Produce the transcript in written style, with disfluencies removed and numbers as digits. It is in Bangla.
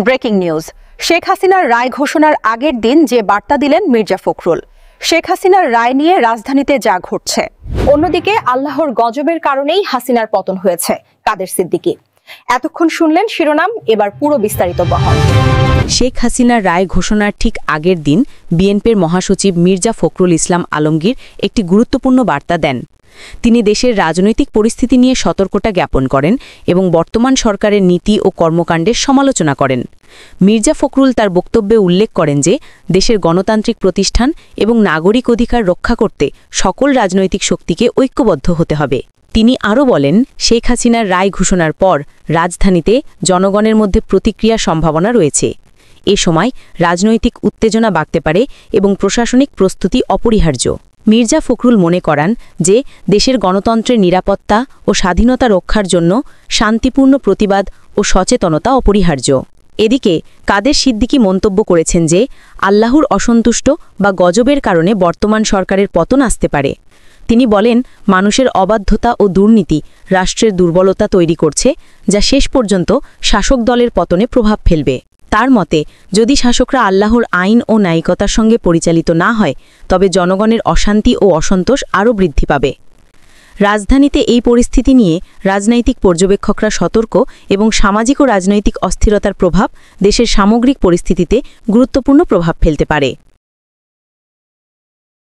Breaking news. শেখ হাসিনার রায় ঘোষণার আগের দিন যে বার্তা দিলেন মির্জা ফখরুল। শেখ হাসিনার রায় নিয়ে রাজধানীতে যা ঘটছে, অন্যদিকে আল্লাহর গজবের কারণেই হাসিনার পতন হয়েছে কাদের সিদ্দিকী। এতক্ষণ শুনলেন শিরোনাম, এবার পুরো বিস্তারিত বহন। শেখ হাসিনার রায় ঘোষণার ঠিক আগের দিন বিএনপির মহাসচিব মির্জা ফখরুল ইসলাম আলমগীর একটি গুরুত্বপূর্ণ বার্তা দেন। তিনি দেশের রাজনৈতিক পরিস্থিতি নিয়ে সতর্কতা জ্ঞাপন করেন এবং বর্তমান সরকারের নীতি ও কর্মকাণ্ডের সমালোচনা করেন। মির্জা ফখরুল তার বক্তব্যে উল্লেখ করেন যে দেশের গণতান্ত্রিক প্রতিষ্ঠান এবং নাগরিক অধিকার রক্ষা করতে সকল রাজনৈতিক শক্তিকে ঐক্যবদ্ধ হতে হবে। তিনি আরও বলেন, শেখ হাসিনার রায় ঘোষণার পর রাজধানীতে জনগণের মধ্যে প্রতিক্রিয়ার সম্ভাবনা রয়েছে। এ সময় রাজনৈতিক উত্তেজনা বাড়তে পারে এবং প্রশাসনিক প্রস্তুতি অপরিহার্য। মির্জা ফখরুল মনে করান যে দেশের গণতন্ত্রের নিরাপত্তা ও স্বাধীনতা রক্ষার জন্য শান্তিপূর্ণ প্রতিবাদ ও সচেতনতা অপরিহার্য। এদিকে কাদের সিদ্দিকী মন্তব্য করেছেন যে আল্লাহর অসন্তুষ্ট বা গজবের কারণে বর্তমান সরকারের পতন আসতে পারে। তিনি বলেন, মানুষের অবাধ্যতা ও দুর্নীতি রাষ্ট্রের দুর্বলতা তৈরি করছে, যা শেষ পর্যন্ত শাসক দলের পতনে প্রভাব ফেলবে। তার মতে, যদি শাসকরা আল্লাহর আইন ও ন্যায়িকতার সঙ্গে পরিচালিত না হয়, তবে জনগণের অশান্তি ও অসন্তোষ আরও বৃদ্ধি পাবে। রাজধানীতে এই পরিস্থিতি নিয়ে রাজনৈতিক পর্যবেক্ষকরা সতর্ক এবং সামাজিক ও রাজনৈতিক অস্থিরতার প্রভাব দেশের সামগ্রিক পরিস্থিতিতে গুরুত্বপূর্ণ প্রভাব ফেলতে পারে।